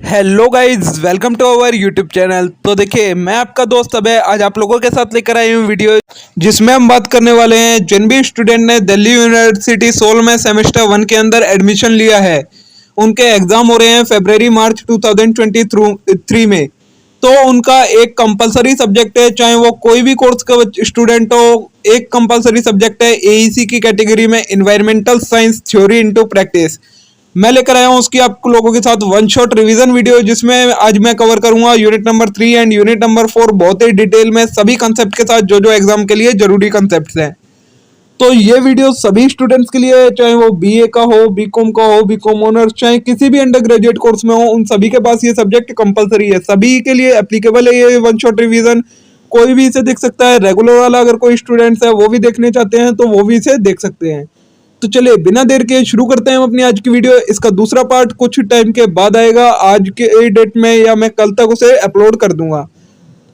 Hello guys, welcome to our YouTube channel. तो देखिए, मैं आपका दोस्त अभय आज आप लोगों के साथ लेकर आई हूँ वीडियो जिसमें हम बात करने वाले हैं जिन भी स्टूडेंट ने दिल्ली यूनिवर्सिटी सोल में सेमेस्टर 1 के अंदर एडमिशन लिया है। उनके एग्जाम हो रहे हैं फरवरी मार्च 2023 में। तो उनका एक कंपलसरी सब्जेक्ट है, चाहे वो कोई भी कोर्स का स्टूडेंट हो, एक कंपलसरी सब्जेक्ट है एईसी की कैटेगरी में, environmental science theory into practice. मैं लेकर आया हूँ उसकी आप लोगों के साथ वन शॉट रिवीजन वीडियो, जिसमें आज मैं कवर करूंगा unit number 3 and unit number 4 बहुत ही डिटेल में सभी कंसेप्ट के साथ, जो जो एग्जाम के लिए जरूरी कंसेप्ट हैं। तो ये वीडियो सभी स्टूडेंट्स के लिए है, चाहे वो बीए का हो, बीकॉम का हो, बीकॉम ऑनर्स, चाहे किसी भी अंडर ग्रेजुएट कोर्स में हो, उन सभी के पास ये सब्जेक्ट कंपलसरी है, सभी के लिए एप्लीकेबल है ये वन शॉट रिवीजन। कोई भी इसे देख सकता है, रेगुलर वाला अगर कोई स्टूडेंट्स है वो भी देखने चाहते हैं तो वो भी इसे देख सकते हैं। तो चलिए बिना देर के शुरू करते हैं हम अपनी आज की वीडियो। इसका दूसरा पार्ट कुछ टाइम के बाद आएगा, आज के डेट में या मैं कल तक उसे अपलोड कर दूंगा।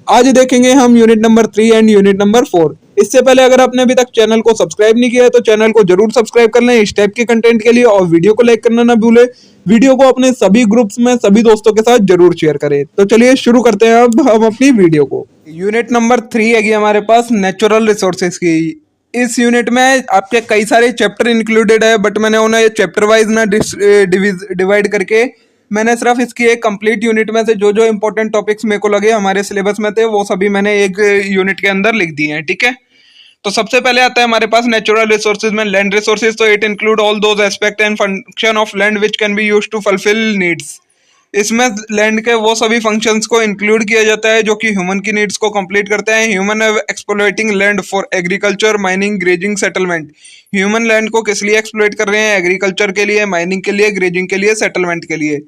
आज देखेंगे हम unit number 3 and unit number 4। इससे पहले अगर आपने अभी तक चैनल को सब्सक्राइब नहीं किया है तो चैनल को जरूर सब्सक्राइब कर लें इस टाइप के कंटेंट के लिए, और वीडियो को लाइक करना ना भूलें। वीडियो को अपने सभी ग्रुप्स में सभी दोस्तों के साथ जरूर शेयर करें। तो चलिए शुरू करते हैं अब हम अपनी वीडियो को। यूनिट नंबर 3 है हमारे पास नेचुरल रिसोर्सेज की। इस यूनिट में आपके कई सारे चैप्टर इंक्लूडेड है, बट मैंने उन्हें चैप्टर वाइज ना डिवाइड करके मैंने सिर्फ इसकी एक कंप्लीट यूनिट में से जो जो इंपॉर्टेंट टॉपिक्स मेरे को लगे हमारे सिलेबस में थे वो सभी मैंने एक यूनिट के अंदर लिख दिए हैं। ठीक है, तो सबसे पहले आता है हमारे पास नेचुरल रिसोर्सेज में लैंड रिसोर्सेज। तो it include all those aspect and function of land which can be used to fulfil needs. इसमें लैंड के वो सभी फंक्शंस को इंक्लूड किया जाता है जो कि ह्यूमन की नीड्स को कंप्लीट करते हैं। Human exploiting land for agriculture, mining, grazing, settlement. Human land को किस लिए एक्सप्लॉइट कर रहे हैं? एग्रीकल्चर के लिए, माइनिंग के लिए, ग्रेजिंग के लिए, सेटलमेंट के लिए।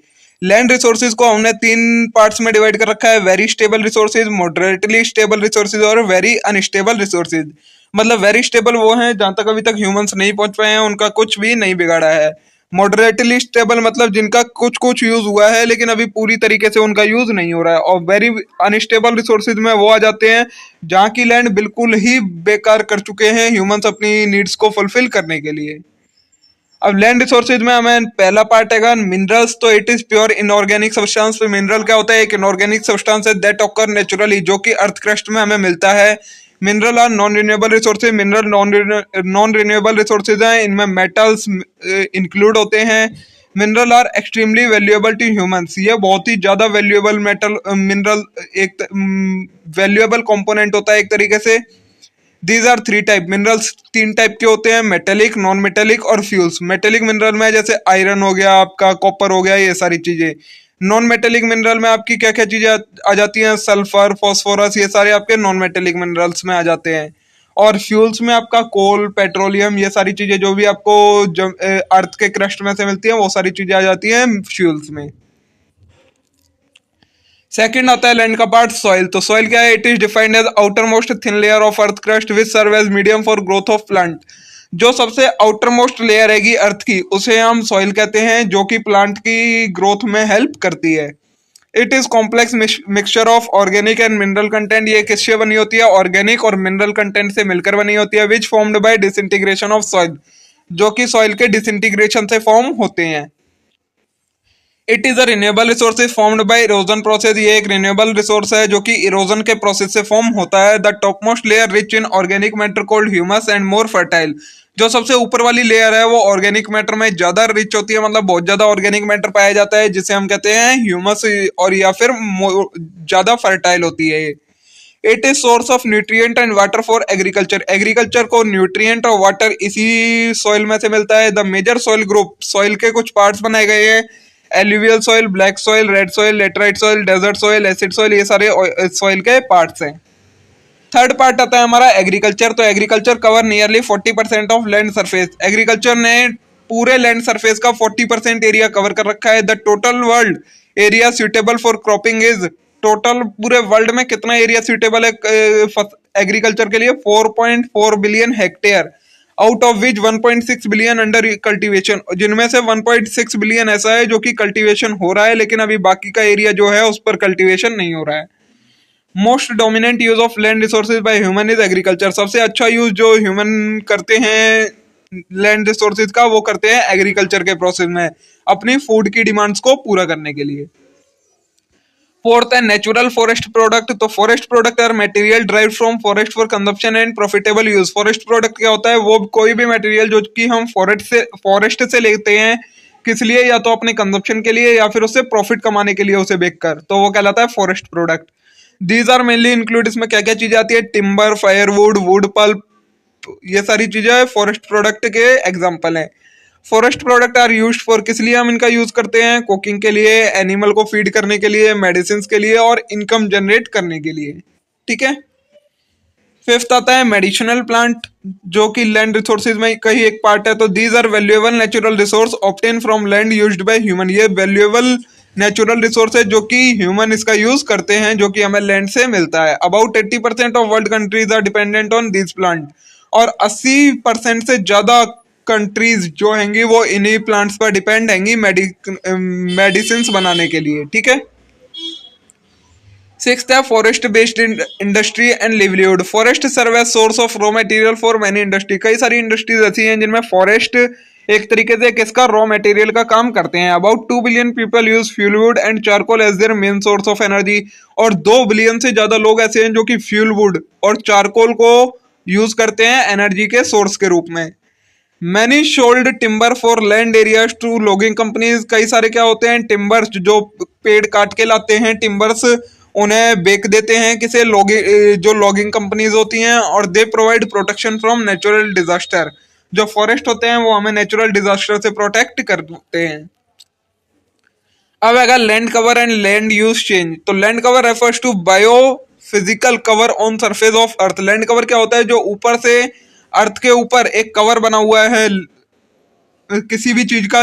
लैंड रिसोर्सेज को हमने 3 पार्ट्स में डिवाइड कर रखा है: very stable resources, moderately stable resources और वेरी अनस्टेबल रिसोर्सेज। मतलब वेरी स्टेबल वो हैं जहां तक अभी तक ह्यूमंस नहीं पहुंच पाए हैं, उनका कुछ भी नहीं बिगाड़ा है। मॉडरेटली स्टेबल मतलब जिनका कुछ कुछ यूज हुआ है लेकिन अभी पूरी तरीके से उनका यूज नहीं हो रहा है। और वेरी अनस्टेबल रिसोर्सेज में वो आ जाते हैं जहाँ की लैंड बिल्कुल ही बेकार कर चुके हैं ह्यूमंस अपनी नीड्स को फुलफिल करने के लिए। अब लैंड रिसोर्सेज में हमें पहला पार्ट है मिनरल्स। तो it is pure inorganic substance. Mineral क्या होता है? एक इनऑर्गेनिक सब्सटेंस है दैट ऑकर नेचुरली, जो कि अर्थ क्रस्ट में हमें मिलता है। Mineral are non renewable resources. Mineral non renewable resources हैं, इनमें मेटल्स इंक्लूड होते हैं। Mineral are extremely valuable to humans. ये बहुत ही ज्यादा वैल्यूएबल मेटल मिनरल एक वैल्यूएबल कंपोनेंट होता है एक तरीके से। These are 3 type. Minerals 3 type के होते हैं: मेटेलिक, नॉन मेटेलिक और फ्यूल्स। मेटेलिक मिनरल में जैसे आयरन हो गया, आपका कॉपर हो गया, ये सारी चीजें। नॉन मेटेलिक मिनरल में आपकी क्या क्या चीजें आ जाती हैं? सल्फर, फॉस्फोरस, ये सारे आपके नॉन मेटेलिक मिनरल्स में आ जाते हैं। और फ्यूल्स में आपका कोल, पेट्रोलियम, ये सारी चीजें जो भी आपको अर्थ के क्रस्ट में से मिलती हैं वो सारी चीजें आ जाती हैं फ्यूल्स में। सेकंड आता है लैंड का पार्ट, सॉइल। तो सॉइल क्या है? It is defined as outer most thin layer of earth crust which serve as medium for growth of plant. जो सबसे आउटर मोस्ट लेयर रहेगी अर्थ की उसे हम सॉइल कहते हैं, जो कि प्लांट की ग्रोथ में हेल्प करती है। It is complex mixture of organic and mineral content. ये किससे बनी होती है? ऑर्गेनिक और मिनरल कंटेंट से मिलकर बनी होती है। Which formed by disintegration of soil, जो कि सॉइल के डिसइंटीग्रेशन से फॉर्म होते हैं। It is a renewable resource formed by erosion process. ये एक रिन्यूएबल रिसोर्स है जो कि इरोजन के प्रोसेस से फॉर्म होता है। The top most layer rich in organic matter cold humus and more fertile. जो सबसे ऊपर वाली लेयर है वो ऑर्गेनिक मैटर में ज्यादा रिच होती है, मतलब बहुत ज्यादा ऑर्गेनिक मैटर पाया जाता है, जिसे हम कहते हैं ह्यूमस, और या फिर ज्यादा फर्टाइल होती है। It is source of nutrient and water for agriculture. Agriculture को न्यूट्रिएंट और वाटर इसी सॉइल में से मिलता है। The major soil group, soil के कुछ पार्ट्स बनाए गए हैं: alluvial soil, black soil, red soil, laterite soil, desert soil, acid soil. ये सारे सॉइल के पार्ट्स हैं। थर्ड पार्ट आता है हमारा एग्रीकल्चर। तो agriculture cover nearly 40% of land surface. Agriculture ने पूरे लैंड सरफेस का 40% एरिया कवर कर रखा है। The total world area suitable for cropping is, total पूरे वर्ल्ड में कितना एरिया सुटेबल है एग्रीकल्चर के लिए? 4.4 billion hectare, out of which 1.6 billion under cultivation. जिनमें से 1.6 बिलियन ऐसा है जो कि कल्टीवेशन हो रहा है, लेकिन अभी बाकी का एरिया जो है उस पर कल्टीवेशन नहीं हो रहा है। Most dominant use of land resources by human is agriculture. सबसे अच्छा यूज जो ह्यूमन करते हैं लैंड रिसोर्सेज का वो करते हैं एग्रीकल्चर के प्रोसेस में, अपनी फूड की डिमांड्स को पूरा करने के लिए। फोर्थ है नेचुरल फॉरेस्ट प्रोडक्ट। तो forest product are material drive from forest for consumption and profitable use. Forest product क्या होता है, वो कोई भी मटेरियल जो कि हम फॉरेस्ट से लेते हैं, किस लिए, या तो अपने कंजप्शन के लिए या फिर उससे प्रॉफिट कमाने के लिए उसे बेचकर, तो वो कहलाता है forest product. These are mainly include, इसमें क्या क्या चीजें आती है, टिम्बर, फायरवुड, वुड पल्प, ये सारी चीजें फॉरेस्ट प्रोडक्ट के एग्जाम्पल हैं। Forest product are used for, किस लिए हम इनका यूज करते हैं, कुकिंग के लिए, एनिमल को फीड करने के लिए, मेडिसिन के लिए और इनकम जनरेट करने के लिए। ठीक है। फिफ्थ आता है मेडिसिनल प्लांट, जो कि लैंड रिसोर्सेज में का ही एक पार्ट है। तो these are valuable natural resource obtain from land used by human. ये वैल्यूएबल नेचुरल रिसोर्स है जो कि ह्यूमन इसका यूज करते हैं, जो कि हमें लैंड से मिलता है। About 80% of world countries are dependent on this plant. और 80% से ज्यादा कंट्रीज जो हैंगी वो इन्हीं प्लांट्स पर डिपेंड हैंगी मेडिसिन बनाने के लिए। ठीक है। सिक्स्थ है forest based industry and livelihood. Forest serve as source of raw material for many industry. कई सारी इंडस्ट्रीज ऐसी हैं जिनमें फॉरेस्ट एक तरीके से किसका, रॉ मटेरियल का काम करते हैं। About 2 billion people use fuelwood and charcoal as their main source of energy. और 2 बिलियन से ज्यादा लोग ऐसे हैं जो कि फ्यूलवुड और चारकोल को यूज करते हैं एनर्जी के सोर्स के रूप में। Many sold timber for land areas to logging companies. कई सारे क्या होते हैं, टिम्बर्स, जो पेड़ काट के लाते हैं टिम्बर्स, उन्हें बेच देते हैं किसे, जो लॉगिंग कंपनीज होती हैं। और they provide protection from natural disaster. जो फॉरेस्ट होते हैं वो हमें नेचुरल डिजास्टर से प्रोटेक्ट करते हैं। अब अगर land cover and land use change. तो land cover refers to biophysical cover on surface of earth. Land cover क्या होता है, जो ऊपर से अर्थ के ऊपर एक कवर बना हुआ है किसी भी चीज का।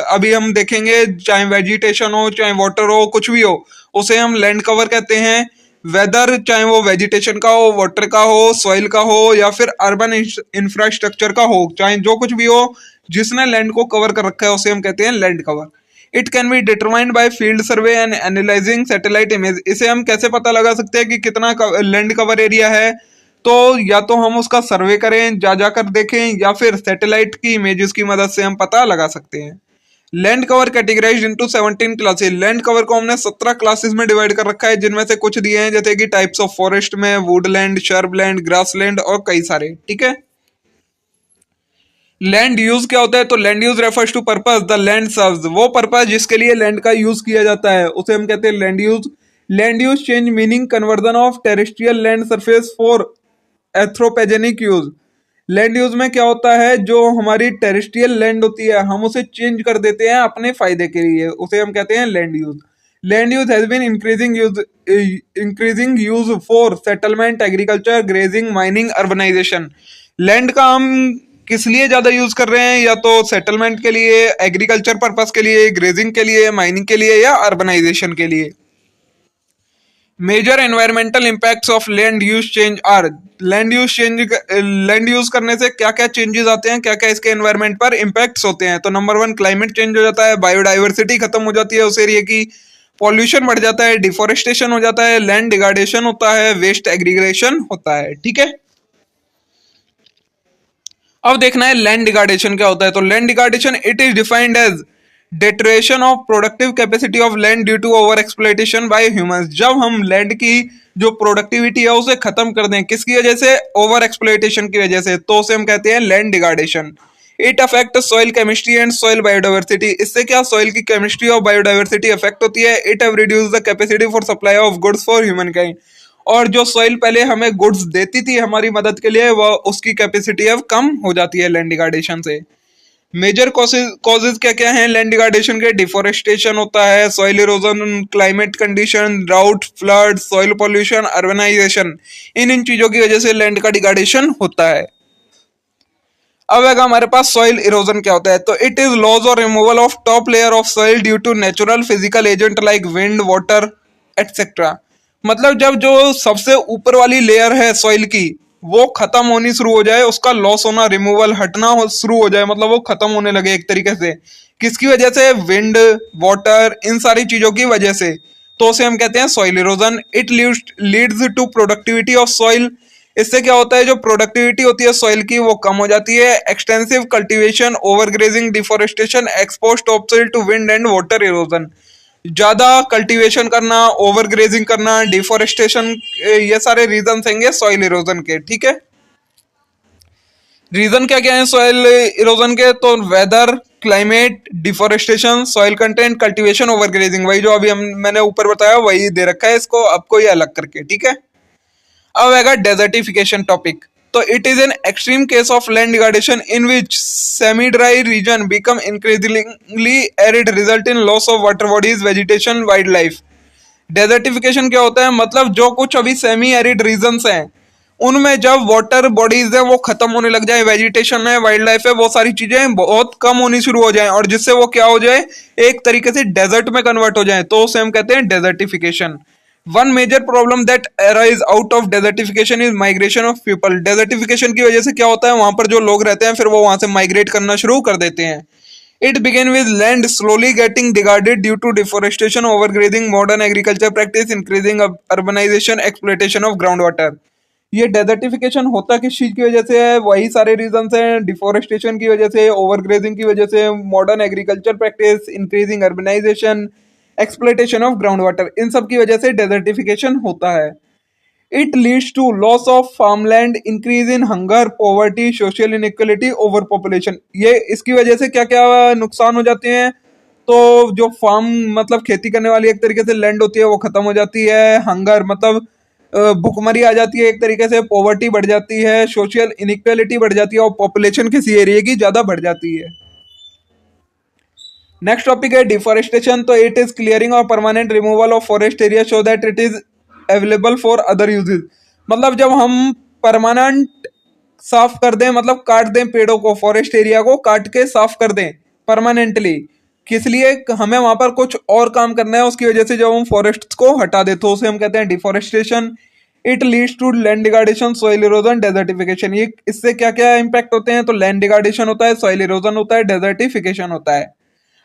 अभी हम देखेंगे, चाहे वेजिटेशन हो, चाहे वाटर हो, कुछ भी हो, उसे हम लैंड कवर कहते हैं। वेदर चाहे वो वेजिटेशन का हो, वाटर का हो, सॉइल का हो, या फिर अर्बन इंफ्रास्ट्रक्चर का हो, चाहे जो कुछ भी हो जिसने लैंड को कवर कर रखा है उसे हम कहते हैं land cover. It can be determined by field survey and analysing satellite image. इसे हम कैसे पता लगा सकते हैं कि कितना लैंड कवर एरिया है, तो या तो हम उसका सर्वे करें, जा जाकर देखें, या फिर सैटेलाइट की इमेजेस की मदद से हम पता लगा सकते हैं। Land cover categorised into 17 classes. Land cover को हमने 17 क्लासेस में डिवाइड कर रखा है, जिनमें से कुछ दिए हैं जैसे कि टाइप्स ऑफ फॉरेस्ट में वुडलैंड, शर्बलैंड, ग्रासलैंड और कई सारे। ठीक है। लैंड यूज क्या होता है, तो land use refers to purpose the land serves. वो पर्पस जिसके लिए लैंड का यूज किया जाता है उसे हम कहते हैं land use. Land use change meaning conversion of terrestrial land surface for anthropogenic use. Land use में क्या होता है, जो हमारी टेरेस्ट्रियल लैंड होती है हम उसे चेंज कर देते हैं अपने फायदे के लिए, उसे हम कहते हैं land use. Land use has been increasing use for settlement, agriculture, grazing, mining, urbanisation. Land का हम किस लिए ज्यादा यूज कर रहे हैं, या तो सेटलमेंट के लिए, एग्रीकल्चर पर्पस के लिए, ग्रेजिंग के लिए, माइनिंग के लिए, या अर्बनाइजेशन के लिए। Major environmental impacts of land use change are. Land use करने से क्या क्या चेंजेस आते हैं, क्या क्या इसके एनवायरमेंट पर इम्पैक्ट्स होते हैं। तो नंबर 1 क्लाइमेट चेंज हो जाता है, बायोडाइवर्सिटी खत्म हो जाती है उस एरिया की, पॉल्यूशन बढ़ जाता है, डिफोरेस्टेशन हो जाता है, लैंड डिग्रेडेशन होता है, वेस्ट एग्रीगेशन होता है। ठीक है। अब देखना है लैंड डिग्रेडेशन क्या होता है। तो land degradation it is defined as deterioration of productive capacity of land due to over exploitation by humans. जब हम लैंड की जो प्रोडक्टिविटी है उसे खत्म कर दें, किसकी वजह से, ओवर एक्सप्लॉइटेशन की वजह से, तो उसे हम कहते हैं land degradation. It affect soil chemistry and soil biodiversity. इससे क्या, सॉइल की केमिस्ट्री और बायोडाइवर्सिटी अफेक्ट होती है। It have reduce the capacity for supply of goods for human kind. और जो सॉइल पहले हमें गुड्स देती थी हमारी मदद के लिए, वह उसकी कैपेसिटी अब कम हो जाती है लैंड डिग्रेडेशन से। मेजर कॉजेज क्या क्या हैं लैंड डिग्रेडेशन के, डिफोरेस्टेशन होता है, soil erosion, climate condition, drought, flood, soil pollution, urbanization. इन चीजों की वजह से लैंड का डिग्रेडेशन होता है। अब अगर हमारे पास सॉइल इरोजन क्या होता है, तो इट इज लॉस और removal of top layer of soil due to natural physical agent like wind, water etcetera. मतलब जब जो सबसे ऊपर वाली लेयर है सॉइल की वो खत्म होनी शुरू हो जाए, उसका लॉस होना, रिमूवल, हटना शुरू हो जाए, मतलब वो खत्म होने लगे एक तरीके से, किसकी वजह से, विंड, वाटर, इन सारी चीजों की वजह से, तो उसे हम कहते हैं soil erosion. It leads to productivity of soil. इससे क्या होता है, जो प्रोडक्टिविटी होती है सॉइल की वो कम हो जाती है। Extensive cultivation, overgrazing, deforestation, exposed topsoil to wind and water erosion. ज्यादा कल्टीवेशन करना, ओवर ग्रेजिंग करना, डिफोरेस्टेशन, ये सारे रीजन होंगे सॉइल इरोजन के। ठीक है, रीजन क्या क्या है सॉइल इरोजन के? तो weather, climate, deforestation, soil content, cultivation, over grazing, वही जो अभी मैंने ऊपर बताया वही दे रखा है इसको, आपको ये अलग करके। ठीक है, अब आएगा डेजर्टिफिकेशन टॉपिक। तो it is an extreme case of land degradation in which semi dry region become increasingly arid, result in loss of water bodies, vegetation, wild life. Desertification क्या होता है? मतलब जो कुछ अभी सेमी एरिड रीजन्स हैं उनमें जब वाटर बॉडीज है वो खत्म होने लग जाए, वेजिटेशन है, वाइल्ड लाइफ है, वो सारी चीजें बहुत कम होनी शुरू हो जाए और जिससे वो क्या हो जाए, एक तरीके से डेजर्ट में कन्वर्ट हो जाए, तो उसे हम कहते हैं desertification. One major problem that arise out of desertification is migration of people. Desertification की वजह से क्या होता है, वहां पर जो लोग रहते हैं फिर वो वहां से माइग्रेट करना शुरू कर देते हैं। It began with land slowly getting degraded due to deforestation, overgrazing, modern agriculture practice, increasing urbanization, exploitation of groundwater. ये डेजर्टिफिकेशन होता किस चीज की वजह से है? वही सारे रीजन हैं, डिफोरेस्टेशन की वजह से, ओवरग्रेजिंग की वजह से, modern agriculture practice, increasing urbanization, exploitation of ground water, इन सब की वजह से डेजर्टिफिकेशन होता है। It leads to loss of farmland, increase in hunger, poverty, social inequality, over population. ये इसकी वजह से क्या क्या नुकसान हो जाते हैं? तो जो फार्म मतलब खेती करने वाली एक तरीके से लैंड होती है वो खत्म हो जाती है, हंगर मतलब भुखमरी आ जाती है एक तरीके से, पॉवर्टी बढ़ जाती है, सोशल इनइक्वालिटी बढ़ जाती है और पॉपुलेशन किसी एरिया की ज्यादा बढ़ जाती है। नेक्स्ट टॉपिक है डिफॉरेस्टेशन। तो इट इज क्लियरिंग और permanent removal of forest area so that it is available for other uses. मतलब जब हम परमानेंट साफ कर दें, मतलब काट दें पेड़ों को, फॉरेस्ट एरिया को काट के साफ कर दें परमानेंटली, किस लिए? हमें वहां पर कुछ और काम करना है, उसकी वजह से जब हम फॉरेस्ट को हटा दे तो उसे हम कहते हैं deforestation. It leads to land degradation, soil erosion, desertification. ये इससे क्या क्या इंपैक्ट होते हैं? तो लैंड डिग्रेडेशन होता है, सॉइल इरोजन होता है, डेजर्टिफिकेशन होता है।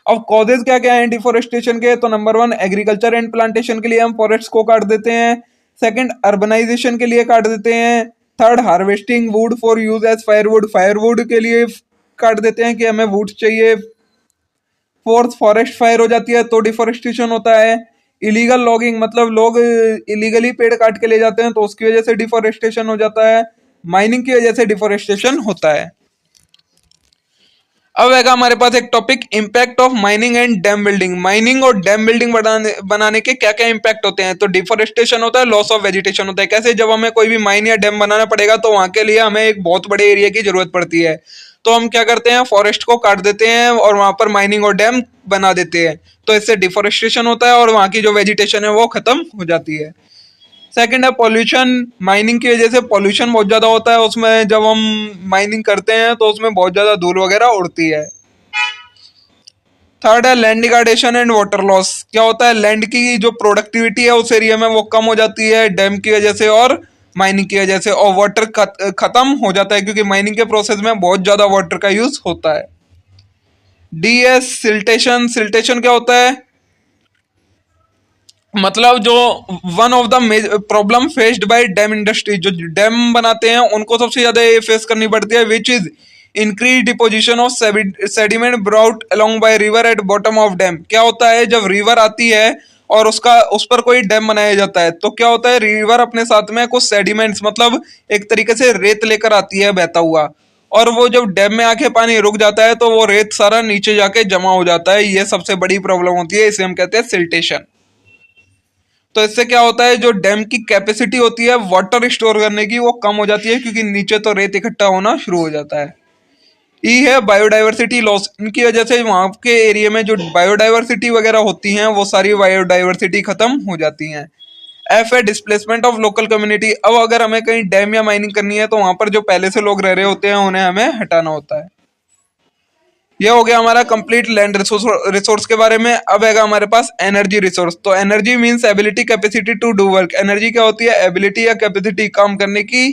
अब कॉजेज क्या क्या है डिफोरेस्टेशन के? तो नंबर 1 एग्रीकल्चर एंड प्लांटेशन के लिए हम फॉरेस्ट को काट देते हैं। सेकंड अर्बनाइजेशन के लिए काट देते हैं। Third harvesting wood for use as firewood, firewood के लिए काट देते हैं कि हमें वुड चाहिए। फोर्थ फॉरेस्ट फायर हो जाती है तो डिफोरेस्टेशन होता है। इलीगल लॉगिंग मतलब लोग इलीगली पेड़ काट के ले जाते हैं तो उसकी वजह से डिफोरेस्टेशन हो जाता है। माइनिंग की वजह से डिफोरेस्टेशन होता है। अब आएगा हमारे पास एक topic impact of mining and dam building. Mining और डैम बिल्डिंग बनाने के क्या क्या इम्पैक्ट होते हैं? तो डिफोरेस्टेशन होता है, लॉस ऑफ वेजिटेशन होता है। कैसे? जब हमें कोई भी माइन या डैम बनाना पड़ेगा तो वहां के लिए हमें एक बहुत बड़े एरिया की जरूरत पड़ती है, तो हम क्या करते हैं, फॉरेस्ट को काट देते हैं और वहां पर माइनिंग और डैम बना देते हैं, तो इससे डिफोरेस्टेशन होता है और वहां की जो वेजिटेशन है वो खत्म हो जाती है। सेकंड है पॉल्यूशन। माइनिंग की वजह से पॉल्यूशन बहुत ज्यादा होता है, उसमें जब हम माइनिंग करते हैं तो उसमें बहुत ज्यादा धूल वगैरह उड़ती है। थर्ड है land degradation and water loss. क्या होता है? लैंड की जो प्रोडक्टिविटी है उस एरिया में वो कम हो जाती है डैम की वजह से और माइनिंग की वजह से, और वाटर खत्म हो जाता है क्योंकि माइनिंग के प्रोसेस में बहुत ज्यादा वाटर का यूज होता है। D S siltation. सिल्टेशन क्या होता है? मतलब जो one of the problem faced by dam industry, जो डैम बनाते हैं उनको सबसे ज्यादा ये फेस करनी पड़ती है, which is increase deposition of sediment brought along by river at bottom of dam. क्या होता है? जब रिवर आती है और उस पर कोई डैम बनाया जाता है तो क्या होता है, रिवर अपने साथ में कुछ सेडिमेंट्स मतलब एक तरीके से रेत लेकर आती है बहता हुआ, और वो जब डैम में आके पानी रुक जाता है तो वो रेत सारा नीचे जाके जमा हो जाता है। ये सबसे बड़ी प्रॉब्लम होती है, इसे हम कहते हैं सिल्टेशन। तो इससे क्या होता है, जो डैम की कैपेसिटी होती है वाटर स्टोर करने की वो कम हो जाती है क्योंकि नीचे तो रेत इकट्ठा होना शुरू हो जाता है। ई है बायोडाइवर्सिटी लॉस। इनकी वजह से वहां के एरिया में जो बायोडाइवर्सिटी वगैरह होती हैं वो सारी बायोडाइवर्सिटी खत्म हो जाती हैं। एफ है डिस्प्लेसमेंट ऑफ लोकल कम्युनिटी। अब अगर हमें कहीं डैम या माइनिंग करनी है तो वहां पर जो पहले से लोग रह रहे होते हैं उन्हें हमें हटाना होता है। ये हो गया हमारा कंप्लीट लैंड रिसोर्स के बारे में। अब आएगा हमारे पास एनर्जी रिसोर्स। तो energy means ability, capacity to do work. Energy क्या होती है? एबिलिटी या कैपेसिटी काम करने की,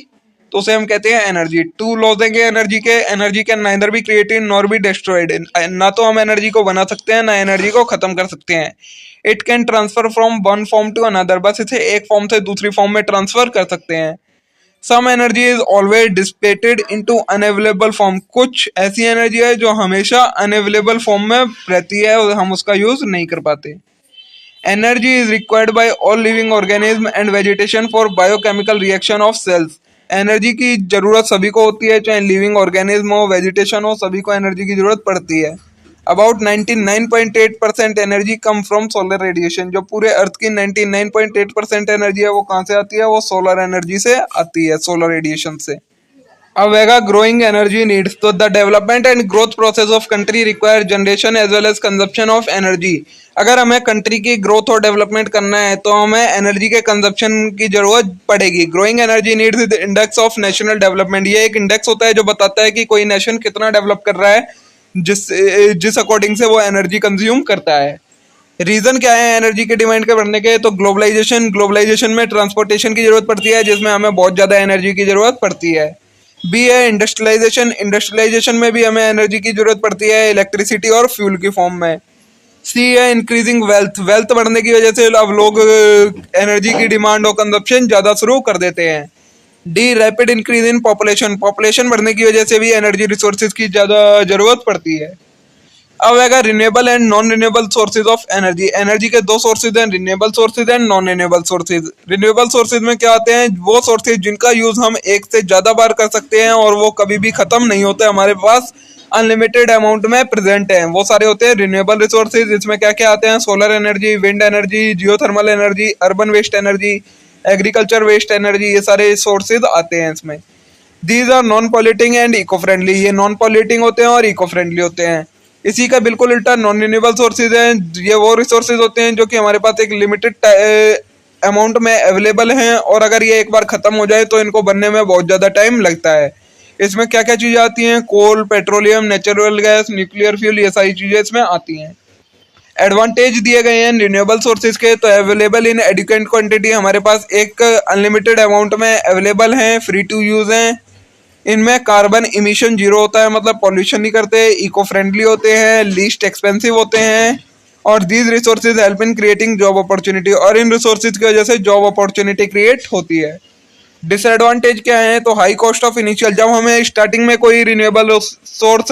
तो उसे हम कहते हैं एनर्जी। टू लॉज देंगे एनर्जी के। Energy can neither be created nor be destroyed. ना तो हम एनर्जी को बना सकते हैं ना एनर्जी को खत्म कर सकते हैं। It can transfer from one form to another. बस इसे एक फॉर्म से दूसरी फॉर्म में ट्रांसफर कर सकते हैं। Some energy is always dissipated into unavailable form. कुछ ऐसी एनर्जी है जो हमेशा अनअवेलेबल फॉर्म में रहती है और हम उसका यूज नहीं कर पाते। Energy is required by all living organism and vegetation for biochemical reaction of cells. Energy की जरूरत सभी को होती है, चाहे लिविंग ऑर्गेनिज्म हो, वेजिटेशन हो, सभी को एनर्जी की जरूरत पड़ती है। About 99.8% energy come from solar radiation. जो पूरे अर्थ की 99.8% एनर्जी है वो कहाँ से आती है? वो सोलर एनर्जी से आती है, सोलर रेडिएशन से। अब आएगा ग्रोइंग एनर्जी नीड्स। तो the development and growth process of country require generation as well as consumption of energy. अगर हमें कंट्री की ग्रोथ और डेवलपमेंट करना है तो हमें एनर्जी के कंजप्शन की जरूरत पड़ेगी। Growing energy needs is index of national development. ये एक इंडेक्स होता है जो बताता है कि कोई नेशन कितना डेवलप कर रहा है, जिस अकॉर्डिंग से वो एनर्जी कंज्यूम करता है। रीजन क्या है एनर्जी के डिमांड के बढ़ने के? तो ग्लोबलाइजेशन में ट्रांसपोर्टेशन की जरूरत पड़ती है, जिसमें हमें बहुत ज्यादा एनर्जी की जरूरत पड़ती है। बी है इंडस्ट्रियलाइजेशन में भी हमें एनर्जी की जरूरत पड़ती है, इलेक्ट्रिसिटी और फ्यूल की फॉर्म में। सी है इंक्रीजिंग वेल्थ बढ़ने की वजह से अब लोग एनर्जी की डिमांड और कंजप्शन ज्यादा शुरू कर देते हैं। D rapid increase in population बढ़ने की वजह से भी एनर्जी रिसोर्सेज की ज्यादा जरूरत पड़ती है। अब आएगा renewable and non renewable sources of energy. Energy के दो सोर्सेज हैं, renewable sources and non renewable sources. Renewable sources में क्या आते हैं? वो सोर्सेज जिनका यूज हम एक से ज्यादा बार कर सकते हैं और वो कभी भी खत्म नहीं होते, हमारे पास अनलिमिटेड अमाउंट में प्रेजेंट है, वो सारे होते हैं रिन्यूएबल रिसोर्सेज। इसमें क्या क्या आते हैं? Solar energy, wind energy, geothermal energy, urban waste energy, agriculture waste energy, ये सारे सोर्सेज आते हैं इसमें। These are non polluting and eco friendly. ये नॉन पॉल्यूटिंग होते हैं और इको फ्रेंडली होते हैं। इसी का बिल्कुल उल्टा नॉन रिन्यूएबल सोर्सेज हैं। ये वो रिसोर्सेज होते हैं जो कि हमारे पास एक लिमिटेड अमाउंट में अवेलेबल हैं और अगर ये एक बार खत्म हो जाए तो इनको बनने में बहुत ज़्यादा टाइम लगता है। इसमें क्या क्या चीज़ें आती हैं? Coal, petroleum, natural gas, nuclear fuel, ये सारी चीज़ें इसमें आती हैं। एडवांटेज दिए गए हैं रिन्यूएबल सोर्सेज के। तो अवेलेबल इन एडिक्वेंट क्वांटिटी, हमारे पास एक अनलिमिटेड अमाउंट में अवेलेबल हैं, फ्री टू यूज़ हैं। इनमें कार्बन इमिशन जीरो होता है, मतलब पॉल्यूशन नहीं करते, इको फ्रेंडली होते हैं, लीस्ट एक्सपेंसिव होते हैं और these resources help in creating job opportunity. और इन रिसोर्सेज की वजह से जॉब अपॉर्चुनिटी क्रिएट होती है। डिसएडवांटेज क्या है? तो हाई कॉस्ट ऑफ इनिशियल। जब हमें स्टार्टिंग में कोई रिन्यूएबल सोर्स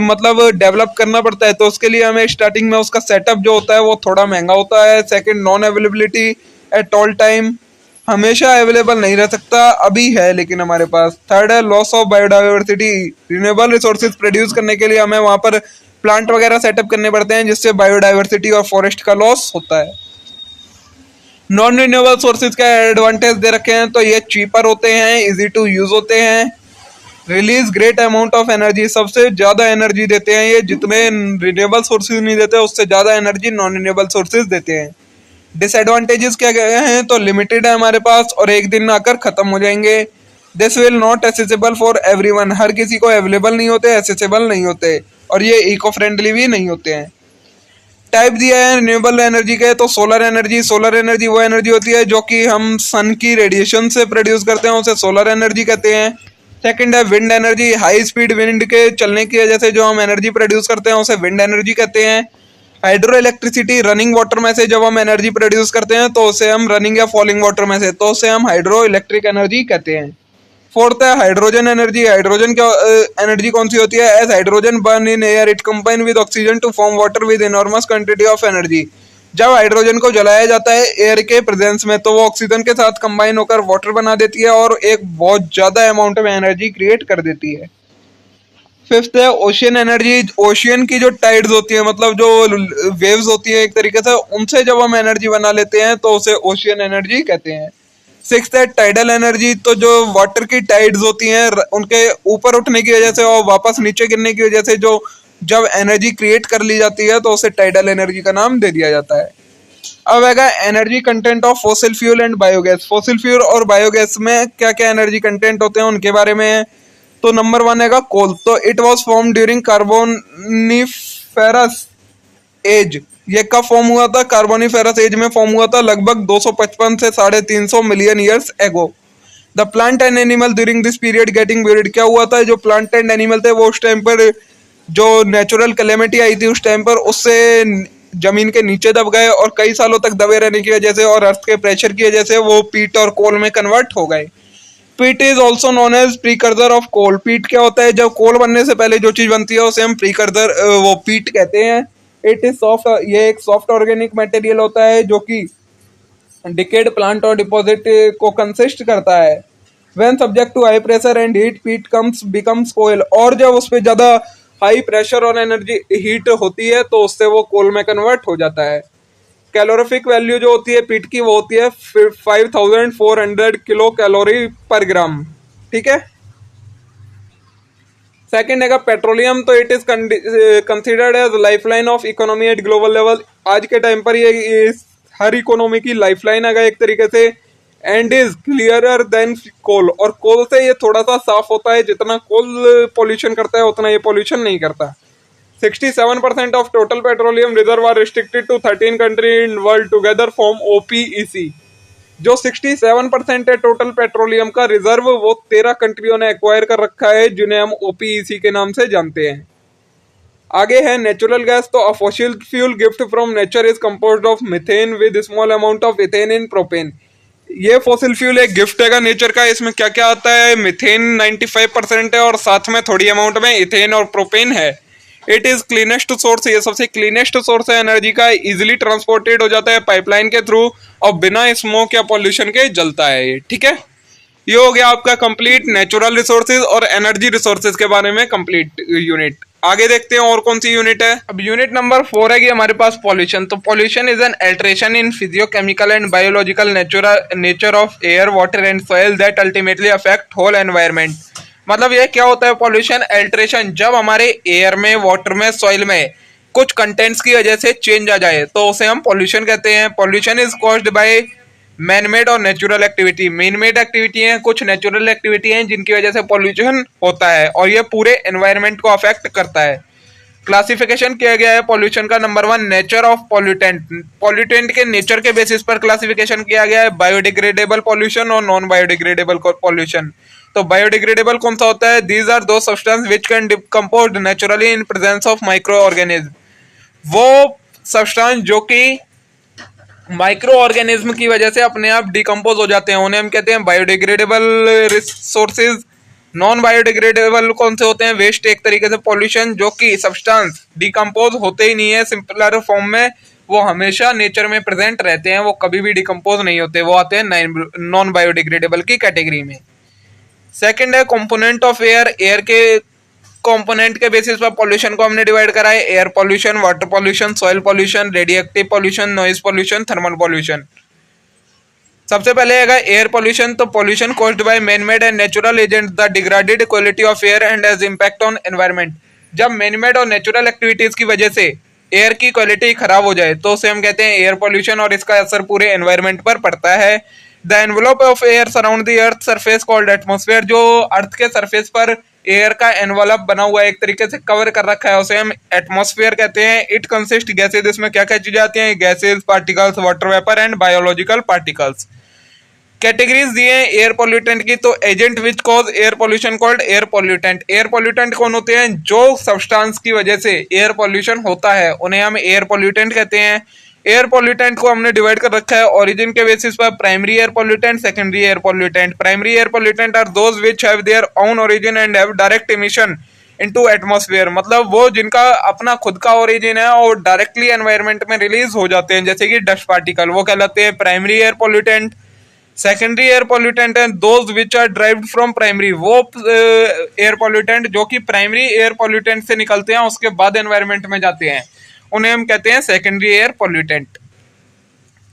मतलब डेवलप करना पड़ता है तो उसके लिए हमें स्टार्टिंग में उसका सेटअप जो होता है वो थोड़ा महंगा होता है। Second, non availability at all time, हमेशा अवेलेबल नहीं रह सकता, अभी है लेकिन हमारे पास। थर्ड है loss of biodiversity. Renewable resources produce करने के लिए हमें वहां पर प्लांट वगैरह सेटअप करने पड़ते हैं, जिससे बायोडाइवर्सिटी और फॉरेस्ट का लॉस होता है। नॉन रिन्यूएबल सोर्सेज का एडवांटेज दे रखे हैं, तो ये चीपर होते हैं, इजी टू यूज होते हैं, release great amount of energy, सबसे ज्यादा एनर्जी देते हैं ये, जितने रिन्यूएबल सोर्सेज नहीं देते उससे ज्यादा एनर्जी नॉन रिन्यूएबल सोर्सेज देते हैं। डिसएडवांटेजेस क्या क्या हैं? तो लिमिटेड है हमारे पास और एक दिन में आकर खत्म हो जाएंगे। This will not accessible for everyone, हर किसी को अवेलेबल नहीं होते, एसेसेबल नहीं होते और ये इको फ्रेंडली भी नहीं होते हैं। टाइप दिया है रिन्यूएबल एनर्जी के, तो सोलर एनर्जी वो एनर्जी होती है जो कि हम सन की रेडिएशन से प्रोड्यूस करते हैं, उसे सोलर एनर्जी कहते हैं। सेकंड है wind energy, high speed wind के चलने की वजह से जो हम एनर्जी प्रोड्यूस करते हैं उसे विंड एनर्जी कहते हैं। हाइड्रो इलेक्ट्रिसिटी, रनिंग वाटर में से जब हम एनर्जी प्रोड्यूस करते हैं तो उसे हम रनिंग या फॉलिंग वाटर में से, तो उसे हम हाइड्रो इलेक्ट्रिक एनर्जी कहते हैं। फोर्थ है हाइड्रोजन एनर्जी। हाइड्रोजन क्या एनर्जी कौन सी होती है? As hydrogen burn in air it combine with oxygen to form water with enormous quantity of energy. जब हाइड्रोजन को जलाया जाता है एयर के प्रेजेंस में तो वो ऑक्सीजन के साथ कंबाइन होकर वाटर बना देती है और एक बहुत ज्यादा अमाउंट में एनर्जी क्रिएट कर देती है। फिफ्थ है ओशियन एनर्जी। ओशियन की जो टाइड्स होती है, मतलब जो वेव्स होती है एक तरीके से, उनसे जब हम एनर्जी बना लेते हैं तो उसे ओशियन एनर्जी कहते हैं। सिक्स्थ है टाइडल एनर्जी। तो जो वाटर की टाइड्स होती हैं उनके ऊपर उठने की वजह से और वापस नीचे गिरने की वजह से जो जब एनर्जी क्रिएट कर ली जाती है तो उसे टाइडल एनर्जी का नाम दे दिया जाता है। अब आएगा energy content of fossil fuel and biogas. Fossil fuel और बायोगैस में क्या क्या एनर्जी कंटेंट होते हैं उनके बारे में। तो नंबर वन है कोल। तो it was form during carboniferous age. ये कब फॉर्म हुआ था? कार्बोनिफेरस एज में फॉर्म हुआ था, लगभग 255 से 350 million years ago. The plant and animal during this period getting buried. क्या हुआ था? जो प्लांट एंड एनिमल थे वो उस टाइम पर जो नेचुरल कैलेमिटी आई थी उस टाइम पर, उससे जमीन के नीचे दब गए और कई सालों तक दबे रहने की वजह से और अर्थ के प्रेशर की वजह से वो पीट और कोल में कन्वर्ट हो गए। Peat is also known as precursor of coal. Peat क्या होता है? जब कोल बनने से पहले जो चीज बनती है उसे हम प्रीकर्सर वो पीट कहते हैं। इट इज सॉफ्ट, ये एक सॉफ्ट ऑर्गेनिक मटेरियल होता है जो कि डिकेड प्लांट और डिपॉजिट को कंसिस्ट करता है। When subject to high pressure and heat peat becomes coal, और जब उस पर ज्यादा हाई प्रेशर और एनर्जी हीट होती है तो उससे वो कोल में कन्वर्ट हो जाता है। कैलोरीफिक वैल्यू जो होती है पीट की वो होती है 5400 किलो कैलोरी पर ग्राम। ठीक है। सेकेंड है पेट्रोलियम, तो it is considered as lifeline of economy at global level. आज के टाइम पर ये हर इकोनॉमी की लाइफलाइन है एक तरीके से, एंड इज क्लियरर देन कोल, और कोल से ये थोड़ा सा साफ होता है। जितना कोल पॉल्यूशन करता है उतना ये पॉल्यूशन नहीं करता। 67% of total petroleum reserve are restricted to 13 country in world together form OPEC। जो 67% है टोटल पेट्रोलियम का रिजर्व वो 13 कंट्रियों ने एक्वायर कर रखा है, जिन्हें हम OPEC के नाम से जानते हैं। आगे है नेचुरल गैस, तो a fossil fuel gift from nature is composed of methane with small amount of ethane in propane. ये फॉसिल फ्यूल एक गिफ्ट है नेचर का। इसमें क्या क्या आता है, मिथेन 95% है और साथ में थोड़ी अमाउंट में इथेन और प्रोपेन है। इट इज क्लीनेस्ट सोर्स, ये सबसे क्लीनेस्ट सोर्स है एनर्जी का। इजिली ट्रांसपोर्टेड हो जाता है पाइपलाइन के थ्रू और बिना स्मोक या पॉल्यूशन के जलता है ये। ठीक है, ये हो गया आपका कंप्लीट नेचुरल रिसोर्सेज और एनर्जी रिसोर्सेज के बारे में कंप्लीट यूनिट। आगे देखते हैं और कौन सी यूनिट है। अब यूनिट नंबर 4 है कि हमारे पास पॉल्यूशन। तो pollution is an alteration in physiochemical and biological nature of air water and soil that ultimately affect whole environment. मतलब ये क्या होता है पॉल्यूशन? अल्टरेशन, जब हमारे एयर में, वाटर में, सॉइल में कुछ कंटेंट्स की वजह से चेंज आ जाए तो उसे हम पॉल्यूशन कहते हैं। Pollution is caused by man made और natural activity. Man made activity है, कुछ नेचुरल एक्टिविटी हैं जिनकी वजह से पॉल्यूशन होता है और ये पूरे एनवायरनमेंट को अफेक्ट करता है। क्लासिफिकेशन किया गया है पॉल्यूशन का। Number 1, nature of pollutant. Pollutant के नेचर के बेसिस पर क्लासिफिकेशन किया गया है, बायोडिग्रेडेबल पॉल्यूशन और नॉन बायोडिग्रेडेबल पॉल्यूशन। तो बायोडिग्रेडेबल कौन सा होता है? दीज आर दो substance which can decompose naturally in presence of micro organism. वो सब्सटेंस जो कि माइक्रो ऑर्गेनिज्म की वजह से अपने आप डिकम्पोज हो जाते हैं, उन्हें हम कहते हैं बायोडिग्रेडेबल रिसोर्सेज। नॉन बायोडिग्रेडेबल कौन से होते हैं? वेस्ट, एक तरीके से पॉल्यूशन जो कि सब्सटेंस डिकम्पोज होते ही नहीं है सिंपलर फॉर्म में, वो हमेशा नेचर में प्रेजेंट रहते हैं, वो कभी भी डिकम्पोज नहीं होते, वो आते हैं नॉन बायोडिग्रेडेबल की कैटेगरी में। सेकंड है कंपोनेंट ऑफ एयर। एयर के कंपोनेंट के बेसिस पर पॉल्यूशन को हमने डिवाइड करा है, air pollution, water pollution, soil pollution, radioactive pollution, noise pollution, thermal pollution. सबसे पहले आएगा एयर पॉल्यूशन। तो pollution caused by man made and natural agent the degraded quality of air and has impact on environment. जब man made और natural activities की वजह से air की क्वालिटी खराब हो जाए तो उसे हम कहते हैं एयर पॉल्यूशन और इसका असर पूरे एनवायरनमेंट पर पड़ता है। The envelope of air surround the earth surface called atmosphere. जो अर्थ के सरफेस पर एयर का एनवलप बना हुआ है, एक तरीके से कवर कर रखा है, उसे हम एटमॉस्फेयर कहते हैं। इट कंसिस्ट गैसेज, इसमें क्या क्या चीजें आती हैं? Gases, particles, water vapour and biological particles. Categories दिए हैं एयर पॉल्यूटेंट की। तो agent which cause air pollution called air pollutant. Air pollutant कौन होते हैं? जो सब्सटेंस की वजह से एयर पॉल्यूशन होता है उन्हें हम एयर पॉल्यूटेंट कहते हैं। एयर पॉल्यूटेंट को हमने डिवाइड कर रखा है ओरिजिन के बेसिस पर, primary air pollutant, secondary air pollutant. Primary air pollutant are those which have their own origin and have direct emission into atmosphere. मतलब वो जिनका अपना खुद का ओरिजिन है और डायरेक्टली एनवायरनमेंट में रिलीज हो जाते हैं, जैसे कि डस्ट पार्टिकल, वो कहलाते हैं primary air pollutant. Secondary air pollutant है those which are derived from primary. वो एयर पॉल्यूटेंट जो कि प्राइमरी एयर पॉल्यूटेंट से निकलते हैं उसके बाद एनवायरनमेंट में जाते हैं, उन्हें हम कहते हैं secondary air pollutant.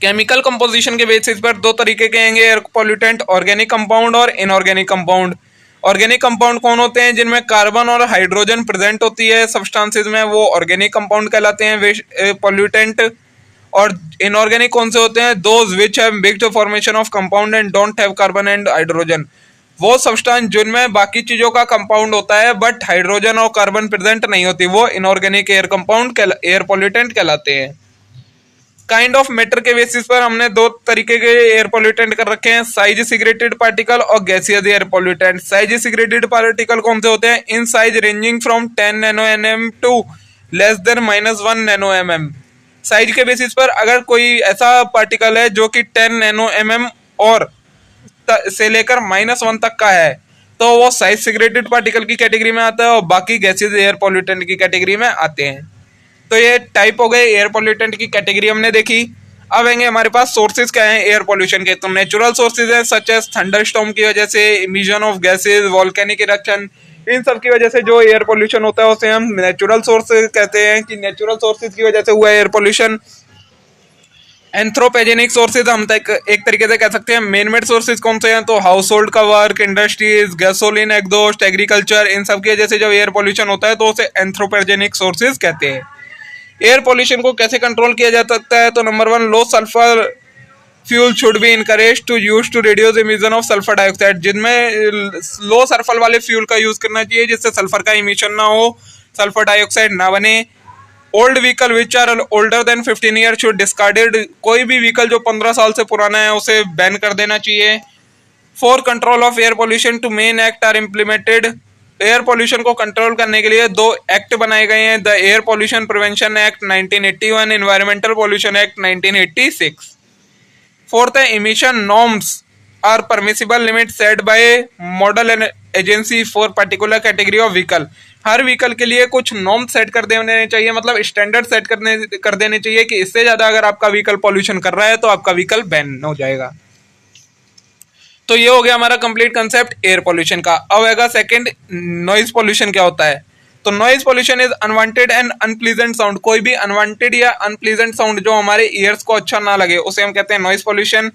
Chemical composition के बेसिस पर दो तरीके के हैं एयर पॉल्यूटेंट, ऑर्गेनिक कंपाउंड और इनऑर्गेनिक कंपाउंड। ऑर्गेनिक कंपाउंड कौन होते हैं? जिनमें कार्बन और हाइड्रोजन प्रेजेंट होती है सब्सटेंसेज में, वो ऑर्गेनिक कंपाउंड कहलाते हैं पॉल्यूटेंट। और इनऑर्गेनिक कौन से होते हैं? Those which have mixed formation of compound and don't have carbon and hydrogen. वो सब्सटेंस जिनमें बाकी चीजों का कंपाउंड होता है बट हाइड्रोजन और कार्बन प्रेजेंट नहीं होती, वो inorganic air compound air pollutant कहलाते हैं। काइंड ऑफ मैटर के बेसिस पर हमने दो तरीके के एयर पॉल्यूटेंट कर रखे हैं, साइज सिगरेटेड पार्टिकल और gaseous air pollutant. Size segregated particle कौन से होते हैं? In size ranging from 10 nano NM to less than -1 nano MM. Size के बेसिस पर अगर कोई ऐसा पार्टिकल है जो कि 10 नैनो एमएम और से लेकर -1 तक का है तो वो साइज सिगरेटेड पार्टिकल की कैटेगरी में आता है और बाकी गैसेज एयर पॉल्यूटेंट की कैटेगरी में आते हैं। तो ये टाइप हो गए एयर पोल्यूटेंट की कैटेगरी हमने देखी। अब आएंगे हमारे पास सोर्सेज क्या हैं एयर पोल्यूशन के। तो नेचुरल सोर्सेज हैं सच एज थंडरस्टॉर्म की वजह से, emission of gases, volcanic eruption, इन सब की वजह से जो एयर पोल्यूशन होता है उसे हम नेचुरल सोर्स कहते हैं कि नेचुरल सोर्सेज की वजह से हुआ एयर पोल्यूशन। एंथ्रोपोजेनिक सोर्सेज हम तक एक तरीके से कह सकते हैं। मेन मेड सोर्सेज कौन से हैं, तो हाउस होल्ड का work, industries, gasoline, exhaust, agriculture, इन सब की वजह से जब एयर पोल्यूशन होता है तो उसे एंथ्रोपोजेनिक सोर्सेज कहते हैं। एयर पोल्यूशन को कैसे कंट्रोल किया जा सकता है, तो number 1, low sulphur fuel should be encourage to use to reduce emission of sulphur dioxide, जिनमें लो सल्फर वाले फ्यूल का यूज करना चाहिए जिससे सल्फर का इमिशन ना हो, सल्फर डाइऑक्साइड ना बने। Old vehicle which are older than 15 year should discarded, कोई भी व्हीकल जो 15 साल से पुराना है उसे बैन कर देना चाहिए। For control of air pollution two main act are implemented, air pollution को कंट्रोल करने के लिए 2 एक्ट बनाए गए हैं, the air pollution prevention act 1981, environmental pollution act 1986। Fourth है emission norms are permissible limit set by model agency for particular category of vehicle, हर vehicle के लिए कुछ नॉर्म सेट कर देने चाहिए, मतलब स्टैंडर्ड सेट कर देने चाहिए कि इससे ज्यादा अगर आपका व्हीकल पॉल्यूशन कर रहा है तो आपका व्हीकल बैन हो जाएगा। तो ये हो गया हमारा कंप्लीट कंसेप्ट एयर पोल्यूशन का। अब आएगा सेकंड, नॉइज पोल्यूशन क्या होता है। तो noise pollution is unwanted and unpleasant sound, कोई भी अनवांटेड या अनप्लीजेंट साउंड जो हमारे ईयर्स को अच्छा ना लगे उसे हम कहते हैं noise pollution.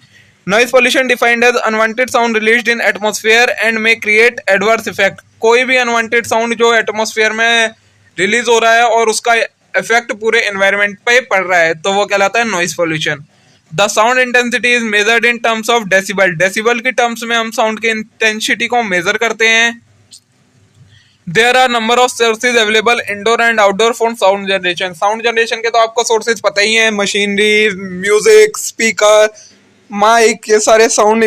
Noise pollution defined as unwanted sound released in atmosphere and may create adverse effect, कोई भी अनवांटेड साउंड जो एटमॉस्फेयर में रिलीज हो रहा है और उसका इफेक्ट पूरे एनवायरनमेंट पे पड़ रहा है तो वो कहलाता है noise pollution. The sound intensity is measured in terms of decibel, decibel की टर्म्स में हम साउंड की इंटेंसिटी को मेजर करते हैं। There are number of sources available indoor and outdoor for sound generation, sound generation के तो आपको सोर्सेज पता ही है, मशीनरी, म्यूजिक, स्पीकर, माइक, ये सारे साउंड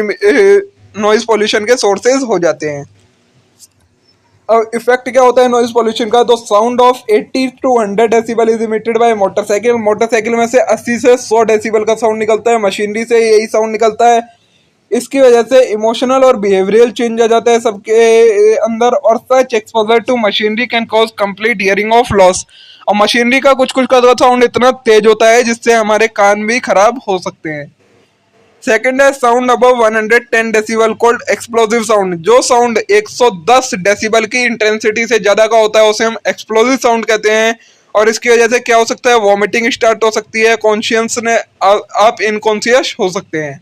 नॉइज पोल्यूशन के सोर्सेज हो जाते हैं। अब इफेक्ट क्या होता है नॉइज पोल्यूशन का, तो sound of 80 to 100 decibel is emitted by motorcycle, motorcycle में से 80 से 100 डेसिबल का साउंड निकलता है, मशीनरी से यही साउंड निकलता है। इसकी वजह से इमोशनल और बिहेवियरल चेंज आ जाता है सबके अंदर, और such exposure to machinery can cause complete hearing of loss, और मशीनरी का कुछ कुछ का साउंड इतना तेज होता है जिससे हमारे कान भी खराब हो सकते हैं। सेकंड है sound above 110 decibel called explosive sound, जो साउंड 110 डेसिबल की इंटेंसिटी से ज्यादा का होता है उसे हम एक्सप्लोसिव साउंड कहते हैं, और इसकी वजह से क्या हो सकता है, वॉमिटिंग स्टार्ट हो सकती है, कॉन्शियस ने आप इनकॉन्शियस हो सकते हैं।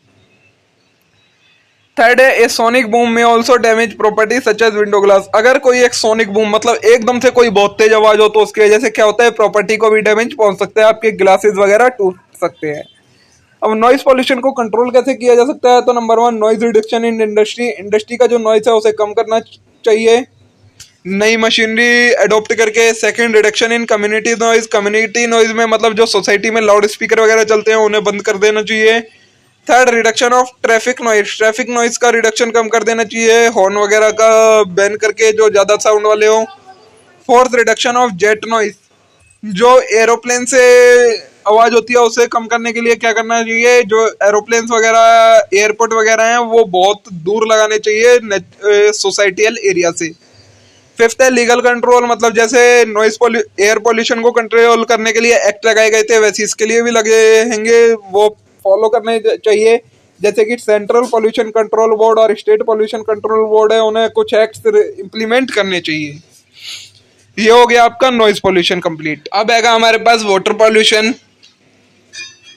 थर्ड है a sonic boom may also damage property such as window glass, अगर कोई एक सोनिक बूम मतलब एकदम से कोई बहुत तेज आवाज हो तो उसकी वजह से क्या होता है, प्रॉपर्टी को भी डैमेज पहुंच सकता है, आपके ग्लासेस वगैरह टूट सकते हैं। अब नॉइज पॉल्यूशन को कंट्रोल कैसे किया जा सकता है, तो number 1, noise reduction in industry, industry का जो नॉइज है उसे कम करना चाहिए नई मशीनरी अडॉप्ट करके। Second, reduction in community noise, community noise में मतलब जो सोसाइटी में लाउड स्पीकर वगैरह चलते हैं उन्हें बंद कर देना चाहिए। Third, reduction of traffic noise, traffic noise का रिडक्शन कम कर देना चाहिए, हॉर्न वगैरह का बैन करके जो ज्यादा साउंड वाले हो। Fourth, reduction of jet noise, जो एरोप्लेन से आवाज होती है उसे कम करने के लिए क्या करना चाहिए, जो एरोप्लेन वगैरह एयरपोर्ट वगैरह हैं वो बहुत दूर लगाने चाहिए सोसाइटियल एरिया से। फिफ्थ है लीगल कंट्रोल, मतलब जैसे नॉइज एयर पोल्यूशन को कंट्रोल करने के लिए एक्ट लगाए गए थे वैसे इसके लिए भी लगे हैंगे, वो फॉलो करने चाहिए। जैसे कि सेंट्रल पोल्यूशन कंट्रोल बोर्ड और स्टेट पोल्यूशन कंट्रोल बोर्ड है, उन्हें कुछ एक्ट इम्प्लीमेंट करने चाहिए। ये हो गया आपका नॉइज पोल्यूशन कंप्लीट। अब आएगा हमारे पास वाटर पोल्यूशन।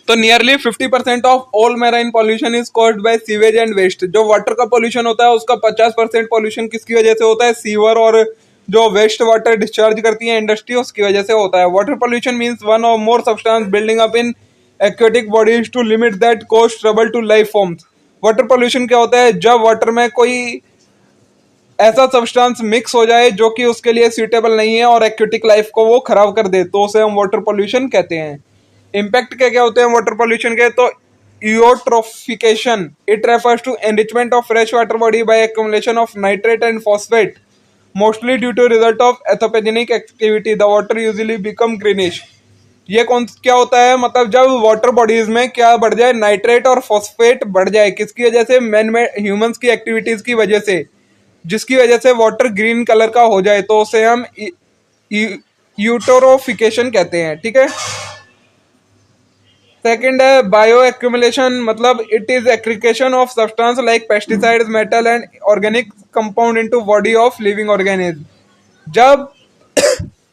तो nearly 50% of all marine pollution is caused by sewage and waste, जो वाटर का पॉल्यूशन होता है उसका 50% पॉल्यूशन किसकी वजह से होता है, सीवर और जो वेस्ट वाटर डिस्चार्ज करती है इंडस्ट्री उसकी वजह से होता है। Water pollution means one or more substance building up in aquatic bodies to limit that cause trouble to life forms. Water pollution क्या होता है, जब वाटर में कोई ऐसा सब्सटेंस मिक्स हो जाए जो कि उसके लिए सूटेबल नहीं है और एक्वेटिक लाइफ को वो खराब कर दे तो उसे हम वाटर पॉल्यूशन कहते हैं। इम्पैक्ट क्या क्या होते हैं वाटर पॉल्यूशन के, तो eutrophication, it refers to enrichment of fresh water body by accumulation of nitrate and phosphate mostly due to result of anthropogenic activity, the water usually become greenish. ये कौन क्या होता है, मतलब जब वाटर बॉडीज में क्या बढ़ जाए, नाइट्रेट और फॉस्फेट बढ़ जाए, किसकी वजह से, मैन मेड ह्यूमंस की एक्टिविटीज की वजह से, जिसकी वजह से वाटर ग्रीन कलर का हो जाए तो उसे हम यूटोरोफिकेशन कहते हैं, ठीक है। सेकंड है बायो एक्यूमुलेशन, मतलब it is aggregation of substance like pesticides, metal and organic compound into body of living organism. जब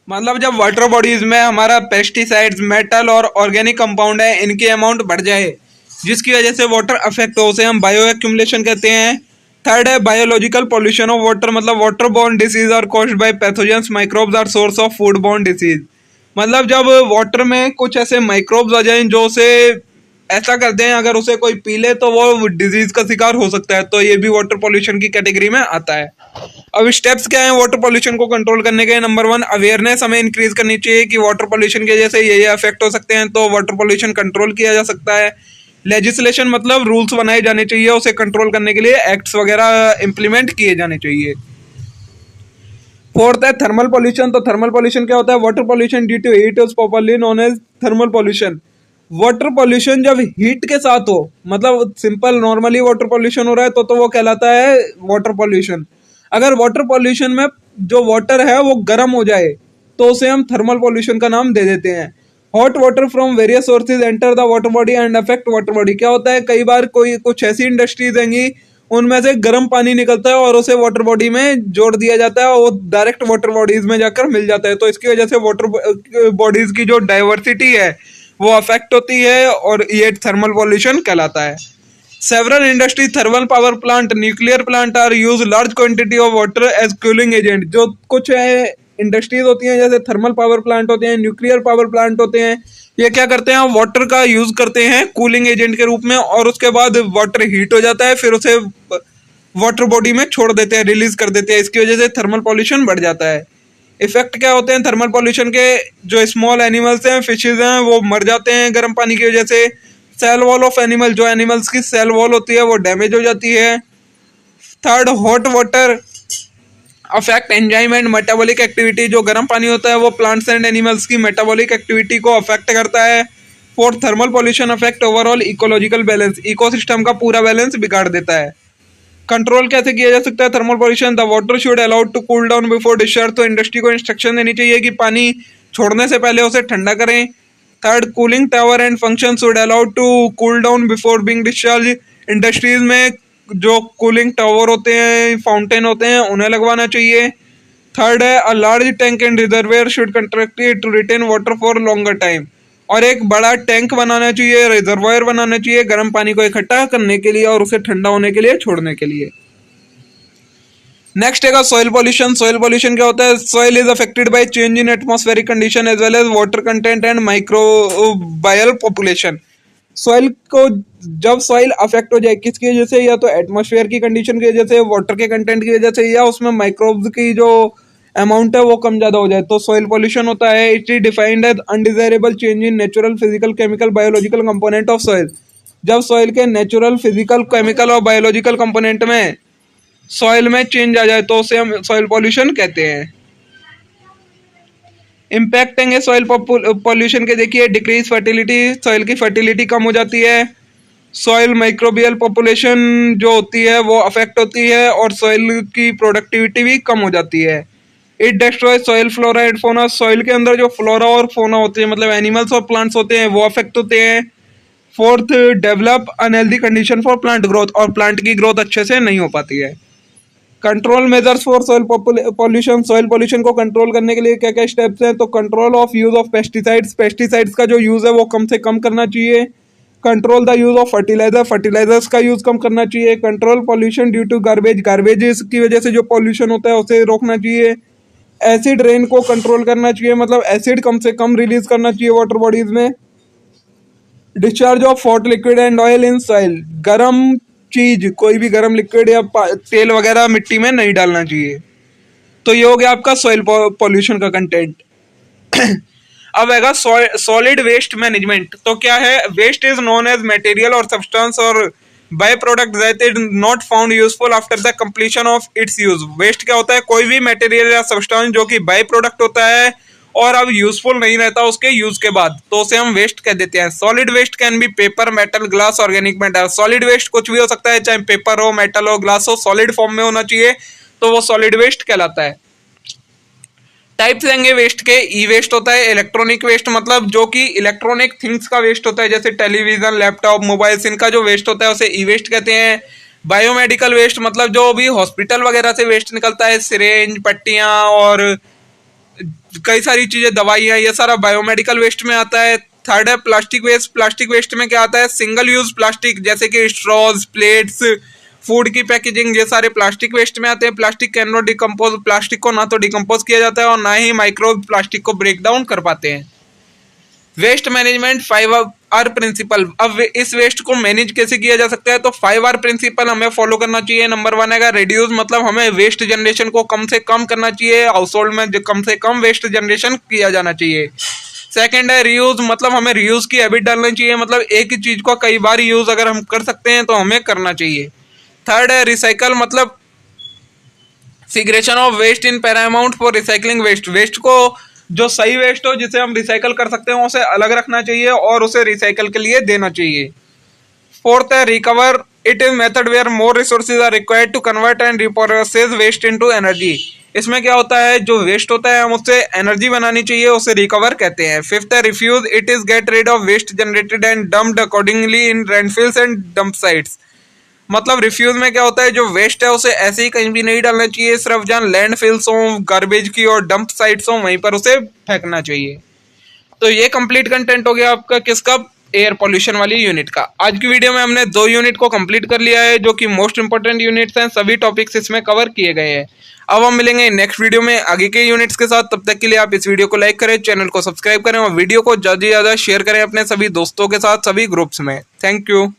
मतलब जब वाटर बॉडीज में हमारा पेस्टिसाइड्स, मेटल और ऑर्गेनिक कंपाउंड है, इनकी अमाउंट बढ़ जाए जिसकी वजह से वाटर अफेक्ट हो, उसे हम बायो एक्यूमुलेशन कहते हैं। थर्ड है बायोलॉजिकल पॉल्यूशन ऑफ वाटर, मतलब water borne disease are caused by pathogens microbes are source of food borne disease. मतलब जब वाटर में कुछ ऐसे माइक्रोब्स आ जाएं जो उसे ऐसा कर दें, अगर उसे कोई पी ले तो वो डिजीज का शिकार हो सकता है, तो ये भी वाटर पॉल्यूशन की कैटेगरी में आता है। अब स्टेप्स क्या हैं वाटर पॉल्यूशन को कंट्रोल करने के? नंबर 1, अवेयरनेस हमें इंक्रीज करनी चाहिए कि वाटर पॉल्यूशन की वजह से ये अफेक्ट हो सकते हैं, तो वाटर पॉल्यूशन कंट्रोल किया जा सकता है। लेजिस्लेशन, मतलब रूल्स बनाए जाने चाहिए उसे कंट्रोल करने के लिए, एक्ट्स वगैरह इंप्लीमेंट किए जाने चाहिए। फोर्थ है थर्मल पॉल्यूशन। तो थर्मल पॉल्यूशन क्या होता है? Water pollution due to heat is popularly known as thermal pollution. Water pollution जब हीट के साथ हो, मतलब सिंपल नॉर्मली वाटर पॉल्यूशन हो रहा है तो वो कहलाता है वाटर पॉल्यूशन। अगर वाटर पॉल्यूशन में जो वाटर है वो गर्म हो जाए तो उसे हम थर्मल पॉल्यूशन का नाम दे देते हैं। Hot water from various sources enter the water body and affect water body. क्या होता है, कई बार कोई कुछ ऐसी इंडस्ट्रीज होंगी उनमें से गर्म पानी निकलता है और उसे वाटर बॉडी में जोड़ दिया जाता है और वो डायरेक्ट वाटर बॉडीज में जाकर मिल जाता है, तो इसकी वजह से वाटर बॉडीज की जो डाइवर्सिटी है वो अफेक्ट होती है और ये थर्मल पॉल्यूशन कहलाता है। Several industry, thermal power plant, nuclear plant are use large quantity of water as cooling agent. जो कुछ इंडस्ट्रीज होती हैं जैसे थर्मल पावर प्लांट होते हैं, न्यूक्लियर पावर प्लांट होते हैं, ये क्या करते हैं, वाटर का यूज करते हैं कूलिंग एजेंट के रूप में और उसके बाद वाटर हीट हो जाता है, फिर उसे वाटर बॉडी में छोड़ देते हैं, रिलीज कर देते हैं। इसकी वजह से थर्मल पॉल्यूशन बढ़ जाता है। इफेक्ट क्या होते हैं थर्मल पॉल्यूशन के? जो स्मॉल एनिमल्स हैं, फिशेज हैं, वो मर जाते हैं गर्म पानी की वजह से। सेल वॉल ऑफ एनिमल, जो एनिमल्स की सेल वॉल होती है वो डैमेज हो जाती है। Third, hot water affect enzyme and metabolic activity. जो गर्म पानी होता है वो प्लांट्स एंड एनिमल्स की मेटाबॉलिक एक्टिविटी को अफेक्ट करता है। Fourth, thermal pollution affect overall ecological balance, ecosystem का पूरा बैलेंस बिगाड़ देता है। कंट्रोल कैसे किया जा सकता है thermal pollution? The water should allowed to cool down before discharge. तो इंडस्ट्री को इंस्ट्रक्शन देनी चाहिए कि पानी छोड़ने से पहले उसे ठंडा करें। Third, cooling tower and function should allowed to cool down before being discharge. Industries में जो कूलिंग टावर होते हैं, फाउंटेन होते हैं, उन्हें लगवाना चाहिए। थर्ड है a large tank and reservoir should constructed to retain water for longer time. और एक बड़ा टैंक बनाना चाहिए, रिजर्वायर बनाना चाहिए गर्म पानी को इकट्ठा करने के लिए और उसे ठंडा होने के लिए छोड़ने के लिए। नेक्स्ट है सॉइल पॉल्यूशन। सॉइल पॉल्यूशन क्या होता है? Soil is affected by change in atmospheric condition as well as water content and microbial population. Soil को जब सॉइल अफेक्ट हो जाए किसकी वजह से? या तो एटमॉस्फेयर की कंडीशन की वजह से, वाटर के कंटेंट की वजह से, या उसमें माइक्रोब्स की जो अमाउंट है वो कम ज्यादा हो जाए तो सॉइल पॉल्यूशन होता है। It is defined as undesirable change in natural, physical, chemical, biological component of soil. जब सॉइल के नेचुरल, फिजिकल, केमिकल और बायोलॉजिकल कंपोनेंट में सॉइल में चेंज आ जाए तो उसे हम सॉइल पॉल्यूशन कहते हैं। इम्पैक्ट है सॉइल पॉल्यूशन के, देखिए डिक्रीज फर्टिलिटी, सॉइल की फर्टिलिटी कम हो जाती है। सॉइल माइक्रोबियल पॉपुलेशन जो होती है वो अफेक्ट होती है और सॉइल की प्रोडक्टिविटी भी कम हो जाती है। It destroy soil flora and fauna. Soil के अंदर जो फ्लोरा और फोना होते हैं, मतलब एनिमल्स और प्लांट्स होते हैं, वो अफेक्ट होते हैं। Fourth, develop unhealthy condition for plant growth, और प्लांट की ग्रोथ अच्छे से नहीं हो पाती है। Control measures for soil pollution. Soil pollution को कंट्रोल करने के लिए क्या क्या स्टेप्स हैं? तो control of use of pesticides, pesticides का जो यूज है वो कम से कम करना चाहिए। Control the use of fertilizer, fertilizers का यूज कम करना चाहिए। Control pollution due to garbage, garbage की वजह से जो पॉल्यूशन होता है उसे रोकना चाहिए। एसिड रेन को कंट्रोल करना चाहिए, मतलब एसिड कम से कम रिलीज करना चाहिए वाटर बॉडीज में। Discharge of hot liquid and oil in soil, गर्म चीज, कोई भी गर्म लिक्विड या तेल वगैरह मिट्टी में नहीं डालना चाहिए। तो ये हो गया आपका सॉइल पॉल्यूशन का कंटेंट। अब आएगा सॉलिड वेस्ट मैनेजमेंट। तो क्या है? Waste is known as material और सब्सटेंस और by product that is not found useful after the completion of its use. Waste क्या होता है? कोई भी मटेरियल या सब्सटेंस जो कि बाय प्रोडक्ट होता है और अब यूजफुल नहीं रहता उसके यूज के बाद, तो उसे हम वेस्ट कह देते हैं। Solid waste can be paper, metal, glass, organic matter. Solid waste कुछ भी हो सकता है, चाहे पेपर हो, मेटल हो, ग्लास हो, सॉलिड फॉर्म में होना चाहिए, तो वो सॉलिड वेस्ट कहलाता है। टाइप्स रहेंगे वेस्ट के। ई वेस्ट होता है इलेक्ट्रॉनिक वेस्ट, मतलब जो कि इलेक्ट्रॉनिक थिंग्स का वेस्ट होता है, जैसे टेलीविजन, लैपटॉप, मोबाइल्स, इनका जो वेस्ट होता है उसे ई वेस्ट कहते हैं। बायोमेडिकल वेस्ट, मतलब जो भी हॉस्पिटल वगैरह से वेस्ट निकलता है, सिरेंज, पट्टियां और कई सारी चीजें, दवाइयां, ये सारा बायोमेडिकल वेस्ट में आता है। थर्ड है प्लास्टिक वेस्ट। प्लास्टिक वेस्ट में क्या आता है, सिंगल यूज प्लास्टिक, जैसे कि स्ट्रॉज, प्लेट्स, फूड की पैकेजिंग, ये सारे प्लास्टिक वेस्ट में आते हैं। Plastic can not decompose, plastic को ना तो डिकम्पोज किया जाता है और ना ही माइक्रोब प्लास्टिक को ब्रेक डाउन कर पाते हैं। Waste management 5R principle. अब इस वेस्ट को मैनेज कैसे किया जा सकता है, तो 5R प्रिंसिपल हमें फॉलो करना चाहिए। नंबर 1 है रिड्यूस, मतलब हमें वेस्ट जनरेशन को कम से कम करना चाहिए। हाउस होल्ड में कम से कम वेस्ट जनरेशन किया जाना चाहिए। सेकंड है रीयूज, मतलब हमें रीयूज की हैबिट डालनी चाहिए, मतलब एक ही चीज को कई बार यूज अगर हम कर सकते हैं तो हमें करना चाहिए। थर्ड है रिसाइकल, मतलब segregation of waste in paramount for recycling waste. Waste को जो सही वेस्ट हो जिसे हम रिसाइकल कर सकते हैं उसे अलग रखना चाहिए और उसे रिसाइकल के लिए देना चाहिए। फोर्थ है recover, it is method where more resources are required to convert and reprocess waste into energy. इसमें क्या होता है, जो वेस्ट होता है हम उससे एनर्जी बनानी चाहिए, उसे रिकवर कहते हैं। फिफ्थ है refuse, it is get rid of waste generated and dumped accordingly in landfills and dump sites. मतलब रिफ्यूज में क्या होता है, जो वेस्ट है उसे ऐसे ही कहीं भी नहीं डालना चाहिए, सिर्फ जहाँ लैंडफिल्स हो, गार्बेज की और डंप साइट्स हो वहीं पर उसे फेंकना चाहिए। तो ये कंप्लीट कंटेंट हो गया आपका किसका, एयर पॉल्यूशन वाली यूनिट का। आज की वीडियो में हमने 2 यूनिट को कंप्लीट कर लिया है, जो कि मोस्ट इंपोर्टेंट यूनिट्स हैं। सभी टॉपिक्स इसमें कवर किए गए हैं। अब हम मिलेंगे नेक्स्ट वीडियो में आगे के यूनिट्स के साथ। तब तक के लिए आप इस वीडियो को लाइक करें, चैनल को सब्सक्राइब करें और वीडियो को ज़्यादा से ज़्यादा शेयर करें अपने सभी दोस्तों के साथ, सभी ग्रुप्स में। Thank you.